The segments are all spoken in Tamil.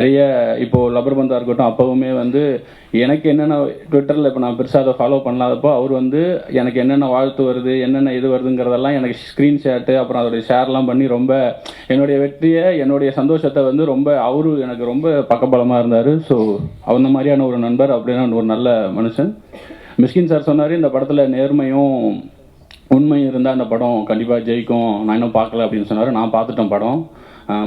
நிறைய இப்போது லப்பர் பந்தாக இருக்கட்டும், அப்போவுமே வந்து எனக்கு என்னென்ன ட்விட்டரில் இப்போ நான் பெருசாக அதை ஃபாலோ பண்ணாதப்போ அவர் வந்து எனக்கு என்னென்ன வாழ்த்து வருது, என்னென்ன இது வருதுங்கிறதெல்லாம் எனக்கு ஸ்க்ரீன்ஷாட்டு, அப்புறம் அதோடைய ஷேர்லாம் பண்ணி ரொம்ப என்னுடைய வெற்றியை, என்னுடைய சந்தோஷத்தை வந்து ரொம்ப அவரு எனக்கு ரொம்ப பக்கபலமாக இருந்தார். ஸோ அந்த மாதிரியான ஒரு நண்பர், அப்படின்னா ஒரு நல்ல மனுஷன். மிஸ்கின் சார் சொன்னார், இந்த படத்தில் நேர்மையும் உண்மையும் இருந்தால் அந்த படம் கண்டிப்பாக ஜெயிக்கும், நான் இன்னும் பார்க்கல அப்படின்னு சொன்னார். நான் பார்த்துட்டேன் படம்,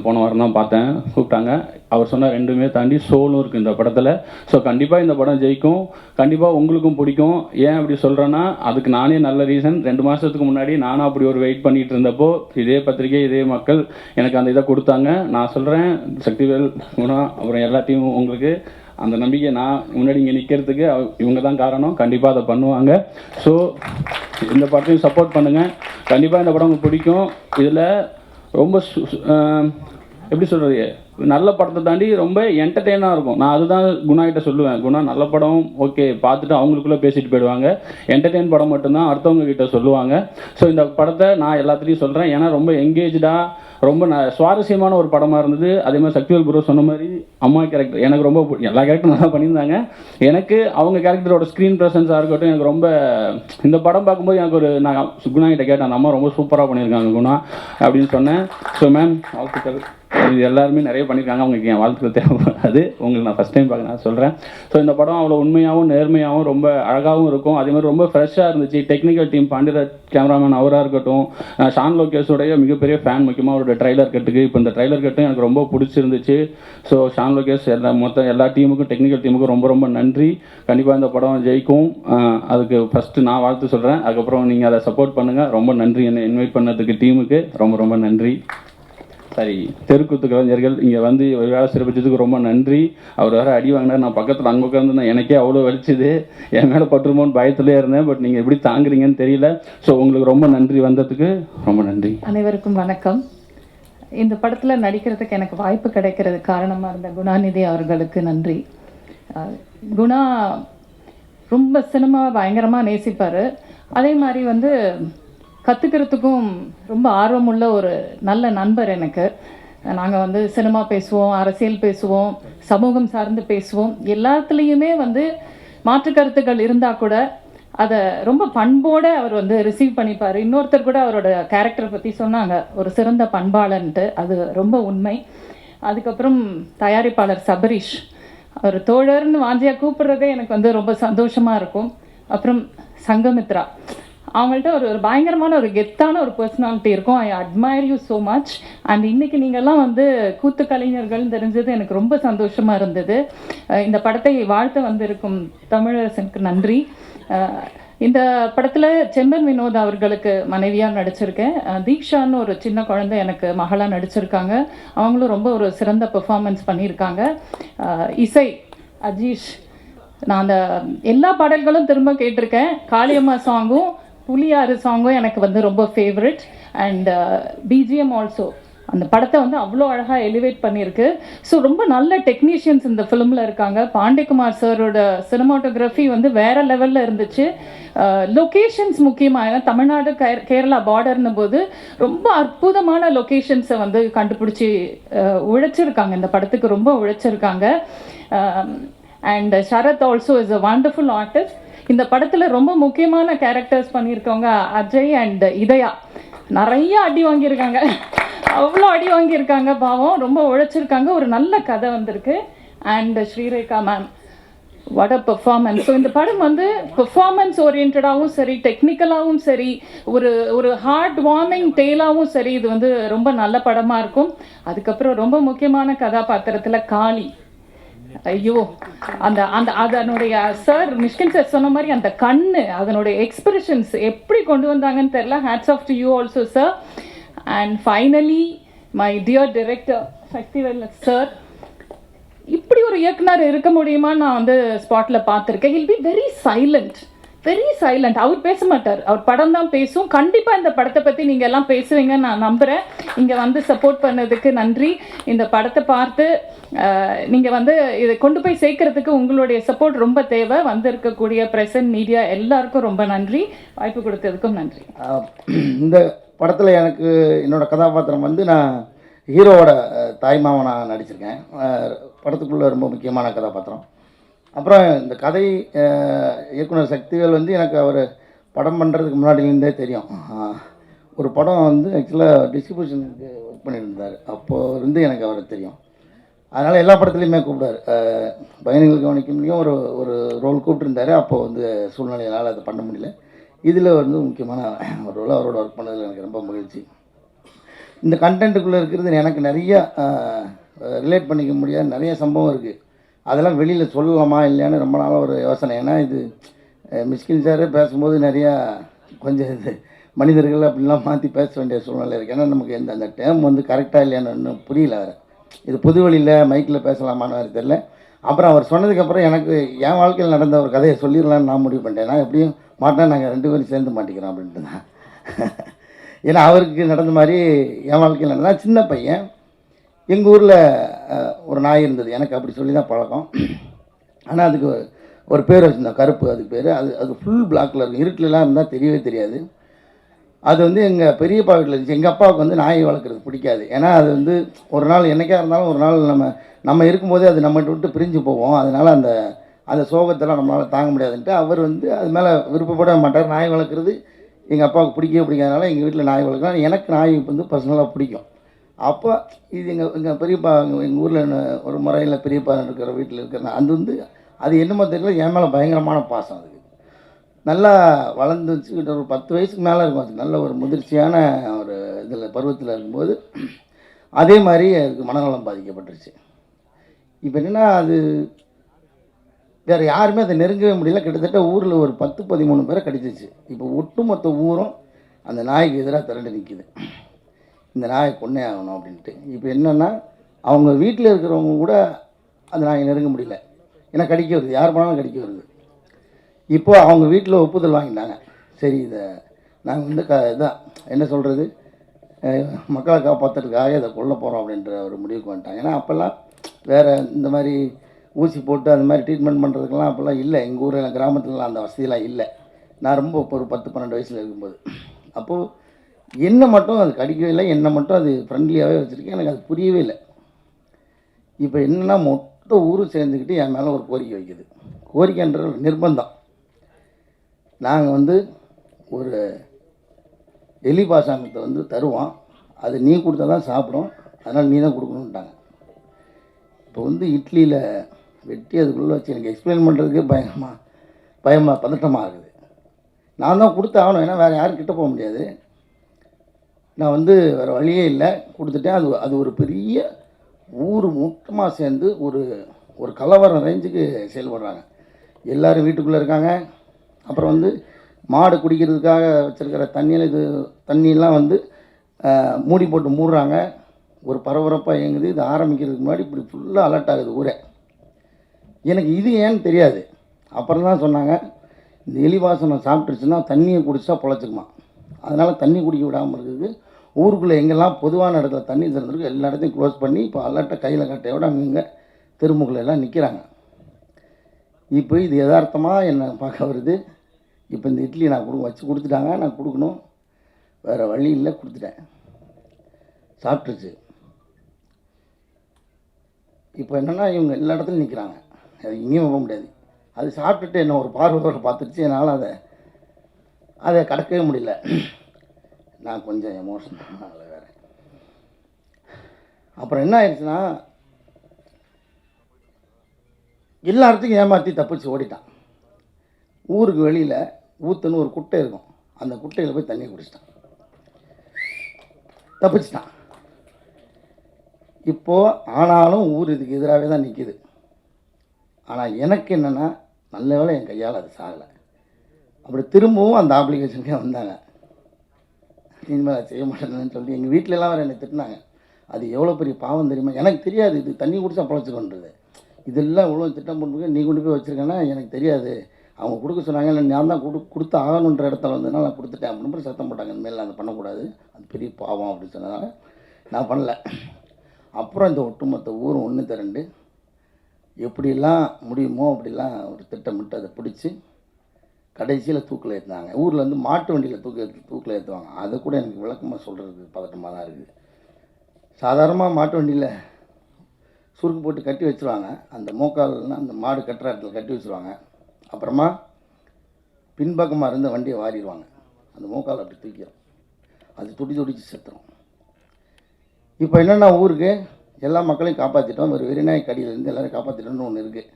போன வாரம் தான் பார்த்தேன், கூப்பிட்டாங்க. அவர் சொன்னால் ரெண்டுமே தாண்டி சோலும் இருக்குது இந்த படத்தில். ஸோ கண்டிப்பாக இந்த படம் ஜெயிக்கும், கண்டிப்பாக உங்களுக்கும் பிடிக்கும். ஏன் அப்படி சொல்கிறேன்னா, அதுக்கு நானே நல்ல ரீசன். 2 மாதத்துக்கு முன்னாடி நானும் அப்படி ஒரு வெயிட் பண்ணிகிட்டு இருந்தப்போ இதே பத்திரிகை, இதே மக்கள் எனக்கு அந்த இதை கொடுத்தாங்க. நான் சொல்கிறேன், சக்திவேல், குணா, அப்புறம் எல்லாத்தையும் உங்களுக்கு அந்த நம்பிக்கை, நான் முன்னாடி இங்கே நிற்கிறதுக்கு இவங்க தான் காரணம். கண்டிப்பாக அதை பண்ணுவாங்க. ஸோ இந்த படத்தையும் சப்போர்ட் பண்ணுங்கள். கண்டிப்பாக இந்த படம் உங்களுக்கு பிடிக்கும். இதில் ரொம்ப எப்படி சொல்கிறது, நல்ல படத்தை தாண்டி ரொம்ப என்டர்டெயினாக இருக்கும். நான் அதுதான் குணா கிட்ட சொல்லுவேன், குணா நல்ல படம் ஓகே பார்த்துட்டு அவங்களுக்குள்ளே பேசிட்டு போயிடுவாங்க, என்டர்டெயின் படம் மட்டும்தான் அடுத்தவங்க கிட்ட சொல்லுவாங்க. ஸோ இந்த படத்தை நான் எல்லாத்துலேயும் சொல்கிறேன், ஏன்னா ரொம்ப எங்கேஜாக ரொம்ப சுவாரஸ்யமான ஒரு படமாக இருந்தது. அதே மாதிரி சக்திவேல் ப்ரோ சொன்ன மாதிரி அம்மா கேரக்டர் எனக்கு ரொம்ப எல்லா கேரக்டரும் நல்லா பண்ணியிருந்தாங்க. எனக்கு அவங்க கேரக்டரோட ஸ்க்ரீன் ப்ரெசன்ஸாக இருக்கட்டும் எனக்கு ரொம்ப, இந்த படம் பார்க்கும்போது எனக்கு ஒரு, நான் குணா கிட்ட கேட்டேன், அந்த அம்மா ரொம்ப சூப்பராக பண்ணியிருக்காங்க குணா அப்படின்னு சொன்னேன். ஸோ மேம் வாழ்த்துக்கள். இது எல்லாருமே நிறைய பண்ணியிருக்காங்க, அவங்களுக்கு என் வாழ்த்துக்கள் தேவைப்படாது, உங்களுக்கு நான் ஃபஸ்ட் டைம் பார்க்க நான் சொல்கிறேன். ஸோ இந்த படம் அவ்வளோ உண்மையாகவும் நேர்மையாகவும் ரொம்ப அழகாகவும் இருக்கும். அதே மாதிரி ரொம்ப ஃப்ரெஷ்ஷாக இருந்துச்சு. டெக்னிக்கல் டீம் பாண்டியராஜ் கேமராமேன் அவராக இருக்கட்டும், ஷான் லோகேஷோடைய மிகப்பெரிய ஃபேன், முக்கியமாக அவரோட ட்ரைலர் கட்டுக்கு. இப்போ இந்த ட்ரைலர் கட்டும் எனக்கு ரொம்ப பிடிச்சிருந்துச்சு. ஸோ ஷான் லோகேஷ் எல்லா டீமுக்கும், டெக்னிக்கல் டீமுக்கும் ரொம்ப ரொம்ப நன்றி. கண்டிப்பாக இந்த படம் ஜெயிக்கும், அதுக்கு ஃபஸ்ட்டு நான் வாழ்த்து சொல்கிறேன். அதுக்கப்புறம் நீங்கள் அதை சப்போர்ட் பண்ணுங்கள். ரொம்ப நன்றி என்னை இன்வைட் பண்ணதுக்கு டீமுக்கு ரொம்ப ரொம்ப நன்றி. சரி, தெருக்கூத்து கலைஞர்கள் இங்கே வந்து வேலை சிறப்பிச்சதுக்கு ரொம்ப நன்றி. அவர் வேறு அடி வாங்கினார், நான் பக்கத்தில் அங்கே உட்காந்து எனக்கே அவ்வளோ வலிச்சுது, என் மேலே பட்டுருமோன்னு பயத்திலே இருந்தேன். பட் நீங்கள் எப்படி தாங்குறீங்கன்னு தெரியல. ஸோ உங்களுக்கு ரொம்ப நன்றி, வந்ததுக்கு ரொம்ப நன்றி. அனைவருக்கும் வணக்கம். இந்த படத்தில் நடிக்கிறதுக்கு எனக்கு வாய்ப்பு கிடைக்கிறது காரணமாக இருந்த குணாநிதி அவர்களுக்கு நன்றி. குணா ரொம்ப சினிமா பயங்கரமாக நேசிப்பார். அதே மாதிரி வந்து கற்றுக்கிறதுக்கும் ரொம்ப ஆர்வமுள்ள ஒரு நல்ல நண்பர் எனக்கு. நாங்கள் வந்து சினிமா பேசுவோம், அரசியல் பேசுவோம், சமூகம் சார்ந்து பேசுவோம். எல்லாத்துலேயுமே வந்து மாற்று கருத்துக்கள் இருந்தால் கூட அதை ரொம்ப பண்போடு அவர் வந்து ரிசீவ் பண்ணிப்பார். இன்னொருத்தர் கூட அவரோட கேரக்டரை பற்றி சொன்னாங்க, ஒரு சிறந்த பண்பாளன்ட்டு. அது ரொம்ப உண்மை. அதுக்கப்புறம் தயாரிப்பாளர் சபரீஷ், அவர் தோழர்னு வாஞ்சியாக கூப்பிட்றதே எனக்கு வந்து ரொம்ப சந்தோஷமாக இருக்கும். அப்புறம் சங்கமித்ரா, அவங்கள்ட்ட ஒரு பயங்கரமான ஒரு கெத்தான ஒரு பர்சனாலிட்டி இருக்கும். I admire you so much. And இன்றைக்கி நீங்கள்லாம் வந்து கூத்து கலைஞர்கள்னு தெரிஞ்சது எனக்கு ரொம்ப சந்தோஷமாக இருந்தது. இந்த படத்தை வாழ்த்த வந்திருக்கும் தமிழரசனுக்கு நன்றி. இந்த படத்தில் செம்பன் வினோத் அவர்களுக்கு மனைவியாக நடிச்சிருக்கேன். தீக்ஷான்னு ஒரு சின்ன குழந்தை எனக்கு மகளாக நடிச்சிருக்காங்க. அவங்களும் ரொம்ப ஒரு சிறந்த பெர்ஃபார்மன்ஸ் பண்ணியிருக்காங்க. இசை அஜீஷ், நான் அந்த எல்லா பாடல்களும் திரும்ப கேட்டிருக்கேன். காளியம்மா சாங்கும் புலியாறு சாங்கும் எனக்கு வந்து ரொம்ப ஃபேவரட். அண்ட் பிஜிஎம் ஆல்சோ அந்த படத்தை வந்து அவ்வளோ அழகாக எலிவேட் பண்ணியிருக்கு. ஸோ ரொம்ப நல்ல டெக்னீஷியன்ஸ் இந்த ஃபிலிமில் இருக்காங்க. பாண்டியகுமார் சாரோட சினிமாட்டோகிராஃபி வந்து வேறு லெவலில் இருந்துச்சு. லொக்கேஷன்ஸ் முக்கியமாக, ஏன்னா தமிழ்நாடு கேரளா பார்டர்னும் போது ரொம்ப அற்புதமான லொக்கேஷன்ஸை வந்து கண்டுபிடிச்சி உழைச்சிருக்காங்க. இந்த படத்துக்கு ரொம்ப உழைச்சிருக்காங்க. And Sharath also is a wonderful artist. இந்த படத்தில் ரொம்ப முக்கியமான கேரக்டர்ஸ் பண்ணியிருக்கவங்க அஜய் அண்ட் இதயா. நிறைய அடி வாங்கியிருக்காங்க, அவ்வளோ அடி வாங்கியிருக்காங்க, பாவம் ரொம்ப உழைச்சிருக்காங்க. ஒரு நல்ல கதை வந்திருக்கு. And Srirekha ma'am, what a performance. So இந்த படம் வந்து பெர்ஃபார்மன்ஸ் ஓரியன்டாகவும் சரி, டெக்னிக்கலாகவும் சரி, ஒரு ஹார்ட் வார்மிங் டேலாகவும் சரி, இது வந்து ரொம்ப நல்ல படமாக இருக்கும். அதுக்கப்புறம் ரொம்ப முக்கியமான கதாபாத்திரத்தில் காளி, ஐயோ அந்த அந்த அதனுடைய சார் மிஷ்கின் சார் சொன்ன மாதிரி அந்த கண்ணு, அதனுடைய எக்ஸ்பிரஷன்ஸ் எப்படி கொண்டு வந்தாங்கன்னு தெரியல. Hats off to you also sir. And finally my dear director Sakthivel sir, இப்படி ஒரு இயக்குனர் இருக்க முடியுமான்னு நான் வந்து ஸ்பாட்டில் பார்த்துருக்கேன். He'll be very silent, very silent. அவர் பேச மாட்டார், அவர் படம் தான் பேசும். கண்டிப்பாக இந்த படத்தை பற்றி நீங்கள் எல்லாம் பேசுவீங்கன்னு நான் நம்புகிறேன். இங்கே வந்து சப்போர்ட் பண்ணதுக்கு நன்றி. இந்த படத்தை பார்த்து நீங்கள் வந்து இதை கொண்டு போய் சேர்க்கறதுக்கு உங்களுடைய சப்போர்ட் ரொம்ப தேவை. வந்திருக்கக்கூடிய ப்ரெசன்ட் மீடியா எல்லாருக்கும் ரொம்ப நன்றி. வாய்ப்பு கொடுத்ததுக்கும் நன்றி. இந்த படத்தில் எனக்கு என்னோடய கதாபாத்திரம் வந்து நான் ஹீரோவோட தாய்மாவனாக நடிச்சிருக்கேன். படத்துக்குள்ளே ரொம்ப முக்கியமான கதாபாத்திரம். அப்புறம் இந்த கதை இயக்குனர் சக்திவேல் வந்து எனக்கு அவர் படம் பண்ணுறதுக்கு முன்னாடிலேருந்தே தெரியும். ஒரு படம் வந்து ஆக்சுவலாக டிஸ்ட்ரிபியூஷனுக்கு ஒர்க் பண்ணியிருந்தார். அப்போது இருந்து எனக்கு அவரை தெரியும். அதனால் எல்லா படத்துலையுமே கூப்பிடுவார். பயணிகள் கவனிக்கும்லேயும் ஒரு ஒரு ரோல் கூப்பிட்டுருந்தார். அப்போது வந்து சூழ்நிலையால் அதை பண்ண முடியல. இதில் வந்து முக்கியமான ஒரு ரோல் அவரோட ஒர்க் பண்ணதில் எனக்கு ரொம்ப மகிழ்ச்சி. இந்த கண்டென்ட்டுக்குள்ளே இருக்கிறது எனக்கு நிறைய ரிலேட் பண்ணிக்க முடியாத நிறைய சம்பவம் இருக்குது. அதெல்லாம் வெளியில் சொல்லலாமா இல்லையான்னு ரொம்ப நாளாக ஒரு யோசனை. ஏன்னா இது மிஸ்கின் சாரே பேசும்போது நிறையா கொஞ்சம் இது மனிதர்கள் அப்படிலாம் மாற்றி பேச வேண்டிய சூழ்நிலை இருக்குது. ஏன்னா நமக்கு அந்த டேம் வந்து கரெக்டாக இல்லையான்னு இன்னும் புரியல. வேறு இது பொது வழியில் மைக்கில் பேசலாமான்னு வேறு தெரியல. அப்புறம் அவர் சொன்னதுக்கப்புறம் எனக்கு என் வாழ்க்கையில் நடந்த ஒரு கதையை சொல்லிடலான்னு நான் முடிவு பண்ணிட்டேன். நான் எப்படியும் மாட்டேன், நாங்கள் 2 பேரும் சேர்ந்து மாட்டிக்கிறோம் அப்படின்ட்டு தான். ஏன்னா அவருக்கு நடந்த மாதிரி என் வாழ்க்கையில் நடந்தா. சின்ன பையன் எங்கள் ஊரில் ஒரு நாய் இருந்தது. எனக்கு அப்படி சொல்லி தான் பழக்கம். ஆனால் அதுக்கு ஒரு பேர் வச்சுருந்தோம், கருப்பு. அதுக்கு பேர் அது ஃபுல் பிளாக்கில் இருக்கும். இருட்டிலலாம் இருந்தால் தெரியவே தெரியாது. அது வந்து எங்கள் பெரியப்பா வீட்டில் இருந்துச்சு. எங்கள் அப்பாவுக்கு வந்து நாய் வளர்க்குறது பிடிக்காது. ஏன்னா அது வந்து ஒரு நாள் என்றைக்கா இருந்தாலும் ஒரு நாள் நம்ம இருக்கும்போதே அது நம்மகிட்ட விட்டு பிரிஞ்சு போவோம். அதனால் அந்த சோகத்தெல்லாம் நம்மளால் தாங்க முடியாதுன்ட்டு அவர் வந்து அது மேலே விருப்பப்பட மாட்டார். நாய் வளர்க்குறது எங்கள் அப்பாவுக்கு பிடிக்கவே பிடிக்காதனால எங்கள் வீட்டில் நாய் வளர்க்கலாம். எனக்கு நாய் வந்து பர்சனலாக பிடிக்கும். அப்போ இது எங்கள் பெரியப்பா எங்கள் ஊரில் ஒரு முறையில் பெரியப்பா இருக்கிற வீட்டில் இருக்கிற அது வந்து அது என்னமோ தெரியல, என் மேலே பயங்கரமான பாசம். அதுக்கு நல்லா வளர்ந்துச்சு. கிட்ட ஒரு 10 வயசுக்கு மேலே இருக்கும். அது நல்ல ஒரு முதிர்ச்சியான ஒரு இதில் பருவத்தில் இருக்கும்போது அதே மாதிரி அதுக்கு மனநலம் பாதிக்கப்பட்டுருச்சு. இப்போ என்னென்னா அது வேறு யாருமே அதை நெருங்கவே முடியல. கிட்டத்தட்ட ஊரில் ஒரு 10-13 பேரை கடிச்சிச்சு. இப்போ ஒட்டுமொத்த ஊரும் அந்த நாய்க்கு எதிராக திரண்டு நிற்கிது. இந்த நாயை கொன்னே ஆகணும் அப்படின்ட்டு. இப்போ என்னென்னா அவங்க வீட்டில் இருக்கிறவங்க கூட அந்த நாயை நெருங்க முடியல. ஏன்னா கடிக்க வருது, யார் போனாலும் கடிக்க வருது. இப்போது அவங்க வீட்டில் ஒப்புதல் வாங்கிட்டாங்க. சரி இதை நாங்கள் வந்து இதான் என்ன சொல்கிறது, மக்களை காப்பாற்றுறதுக்காக இதை கொல்ல போகிறோம் அப்படின்ற ஒரு முடிவுக்கு வந்துட்டாங்க. ஏன்னா அப்போல்லாம் வேறு இந்த மாதிரி ஊசி போட்டு அந்த மாதிரி ட்ரீட்மெண்ட் பண்ணுறதுக்கெல்லாம் அப்போல்லாம் இல்லை. எங்கள் ஊரில் கிராமத்துலலாம் அந்த வசதியெலாம் இல்லை. நான் ரொம்ப ஒரு 10-12 வயசில் இருக்கும்போது. அப்போது என்னை மட்டும் அது கடிக்கவே இல்லை, என்னை மட்டும் அது ஃப்ரெண்ட்லியாகவே வச்சுருக்கேன். எனக்கு அது புரியவே இல்லை. இப்போ என்னென்னா மொத்த ஊரும் சேர்ந்துக்கிட்டு என் மேலே ஒரு கோரிக்கை வைக்குது. கோரிக்கைன்ற நிர்பந்தம். நாங்கள் வந்து ஒரு எலி பாசாங்கத்தை வந்து தருவோம், அது நீ கொடுத்தா தான் சாப்பிடும், அதனால் நீ தான் கொடுக்கணுன்ட்டாங்க. இப்போ வந்து இட்லியில் வெட்டி அதுக்குள்ளே வச்சு எனக்கு எக்ஸ்பிளைன் பண்ணுறதுக்கு பயமாக பதட்டமாக இருக்குது. நான் தான் கொடுத்து ஆகணும், ஏன்னா வேறு யாரும் கிட்ட போக முடியாது. நான் வந்து வேறு வழியே இல்லை, கொடுத்துட்டேன். அது ஒரு பெரிய ஊர் மொத்தமாக சேர்ந்து ஒரு கலவரம் ரேஞ்சுக்கு செயல்படுறாங்க. எல்லோரும் வீட்டுக்குள்ளே இருக்காங்க. அப்புறம் வந்து மாடு குடிக்கிறதுக்காக வச்சுருக்கிற தண்ணியெல்லாம் வந்து மூடி போட்டு மூடுறாங்க. ஒரு பரபரப்பாக இயங்குது. இது ஆரம்பிக்கிறதுக்கு முன்னாடி இப்படி ஃபுல்லாக அலர்ட் ஆகுது ஊரே. எனக்கு இது ஏன்னு தெரியாது. அப்புறம் தான் சொன்னாங்க, இந்த எலி வாசனை சாப்பிட்டுருச்சுன்னா தண்ணியை குடிச்சா பொழைச்சிக்குமா, அதனால் தண்ணி குடிக்க விடாமல் இருக்குது. ஊருக்குள்ளே எங்கெல்லாம் பொதுவான இடத்துல தண்ணி திறந்துருக்கு எல்லா இடத்தையும் க்ளோஸ் பண்ணி இப்போ அலர்ட்டை கையில் கட்டையோடு அங்கங்கே தெருமுக்கில் எல்லாம் நிற்கிறாங்க. இப்போ இது யதார்த்தமாக என்னை பார்க்க வருது. இப்போ இந்த இட்லி நான் வச்சு கொடுத்துட்டாங்க, நான் கொடுக்கணும், வேறு வழி இல்லை, கொடுத்துட்டேன். சாப்பிட்டுருச்சு. இப்போ என்னென்னா இவங்க எல்லா இடத்துலையும் நிற்கிறாங்க, அது இங்கேயும் போக முடியாது. அது சாப்பிட்டுட்டு என்ன ஒரு பார்வை பார்த்துருச்சு. என்னால் அதை கடக்கவே முடியல. நான் கொஞ்சம் எமோஷனல் வேறு. அப்புறம் என்ன ஆயிடுச்சுன்னா எல்லா இடத்துக்கும் ஏமாற்றி தப்பிச்சு ஓடிட்டான். ஊருக்கு வெளியில் ஊத்துன்னு ஒரு குட்டை இருக்கும், அந்த குட்டையில் போய் தண்ணி குடிச்சிட்டான், தப்பிச்சிட்டான். இப்போது ஆனாலும் ஊர் இதுக்கு எதிராகவே தான் நிற்கிது. ஆனால் எனக்கு என்னென்னா நல்ல வேளை என் கையால் அது சாகலை. அப்படி திரும்பவும் அந்த அப்ளிகேஷனுக்கே வந்தாங்க. இனிமேல் அதை செய்ய மாட்டேன்னு சொல்லி எங்கள் வீட்டிலலாம் வேறு என்னை திட்டினாங்க. அது எவ்வளோ பெரிய பாவம் தெரியுமா? எனக்கு தெரியாது இது தண்ணி குடிச்சா பொழைச்சிக்கொன்றது. இதெல்லாம் இவ்வளோ திட்டம் பண்ணுறது நீ கொண்டு போய் வச்சுருக்கேன்னா எனக்கு தெரியாது. அவங்க கொடுக்க சொன்னாங்க, இல்லை நான் தான் கொடுத்து ஆகணுன்ற இடத்துல வந்ததுனால நான் கொடுத்துட்டேன் அப்படின்னு சத்தம் போட்டாங்க. இனிமேல் அதை பண்ணக்கூடாது, அது பெரிய பாவம் அப்படின்னு சொன்னதால நான் பண்ணல. அப்புறம் இந்த ஒட்டுமொத்த ஊரும் ஒன்று திரண்டு எப்படிலாம் முடியுமோ அப்படிலாம் ஒரு திட்டமிட்டு அதை பிடிச்சி கடைசியில் தூக்கில் ஏற்றினாங்க. ஊரில் வந்து மாட்டு வண்டியில் தூக்கில் ஏற்றுவாங்க. அதை கூட எனக்கு விளக்கமாக சொல்கிறதுக்கு பதட்டமாக தான் இருக்குது. சாதாரணமாக மாட்டு வண்டியில் சுருக்கு போட்டு கட்டி வச்சுருவாங்க. அந்த மோக்கால்னா அந்த மாடு கட்டுற இடத்துல கட்டி வச்சுருவாங்க. அப்புறமா பின்பக்கமாக இருந்து வண்டியை வாரிடுவாங்க. அந்த மோக்கால் அப்படி தூக்கிடும். அது துடிச்சு செத்துரும். இப்போ என்னென்னா ஊருக்கு எல்லா மக்களையும் காப்பாற்றிட்டோம். ஒரு வெறிநாய் கடியிலேருந்து எல்லோரும் காப்பாற்றிட்டோம்னு ஒன்று இருக்குது.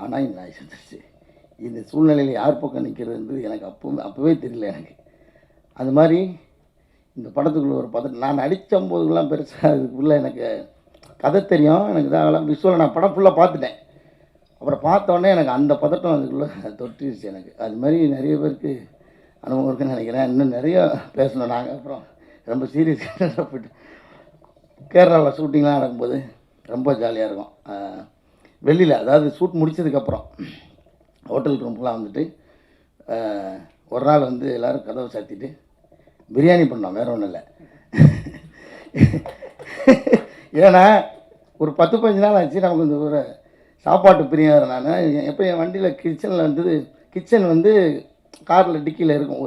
ஆனால் இந்த நாய் செத்துருச்சு. இந்த சூழ்நிலையில் யார் பக்கம் நிற்கிறதுன்றது எனக்கு அப்போவே தெரியல எனக்கு. அது மாதிரி இந்த படத்துக்குள்ளே ஒரு பதட்டம். நான் நடித்தம்போதுலாம் பெருசாக அதுக்குள்ளே எனக்கு கதை தெரியும். எனக்கு தான் விஷுவல் நான் படம் ஃபுல்லாக பார்த்துட்டேன். அப்புறம் பார்த்தோன்னே எனக்கு அந்த பதட்டம் அதுக்குள்ளே தொட்டிருச்சு எனக்கு. அது மாதிரி நிறைய பேருக்கு அனுபவம் இருக்குன்னு நினைக்கிறேன். இன்னும் நிறைய பேசணும் நாங்கள். அப்புறம் ரொம்ப சீரியஸாக போய்ட்டு கேரளாவில் ஷூட்டிங்லாம் நடக்கும்போது ரொம்ப ஜாலியாக இருக்கும். வெளியில் அதாவது ஷூட் முடித்ததுக்கப்புறம் ஹோட்டல் ரூம்லாம் வந்துட்டு ஒரு நாள் வந்து எல்லோரும் கதவை சாத்திட்டு பிரியாணி பண்ணோம். வேறு ஒன்றும் இல்லை. ஏன்னா ஒரு 10-15 நாள் ஆச்சு நமக்கு இந்த ஒரு சாப்பாட்டு பிரியாணி. நான் எப்போ என் வண்டியில் கிச்சன் வந்து காரில் டிக்கியில் இருக்கும்.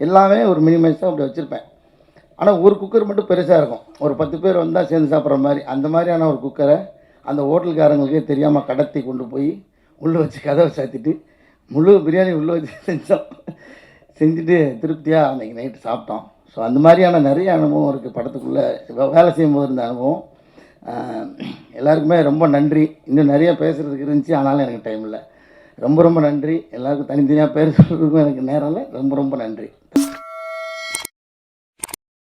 எல்லாமே ஒரு மினிமைஸாக அப்படி வச்சுருப்பேன். ஆனால் ஒரு குக்கர் மட்டும் பெருசாக இருக்கும். ஒரு 10 பேர் வந்தால் சேர்ந்து சாப்பிட்ற மாதிரி. அந்த மாதிரியான ஒரு குக்கரை அந்த ஹோட்டலுக்காரங்களுக்கே தெரியாமல் கடத்தி கொண்டு போய் உள்ளே வச்சு கதவை சாத்திட்டு முழு பிரியாணி உள்ளே வச்சு செஞ்சுட்டு திருப்தியாக அன்றைக்கி நைட்டு சாப்பிட்டோம். ஸோ அந்த மாதிரியான நிறைய அனுபவம் இருக்குது படத்துக்குள்ளே வேலை செய்யும்போது இருந்த அனுபவம். எல்லாருக்குமே ரொம்ப நன்றி. இன்னும் நிறைய பேசுகிறதுக்கு இருந்துச்சு, ஆனாலும் எனக்கு டைம் இல்லை. ரொம்ப நன்றி. எல்லாருக்கும் தனித்தனியாக பேர் சொல்கிறதுக்கும் எனக்கு நேரம் இல்லை. ரொம்ப நன்றி.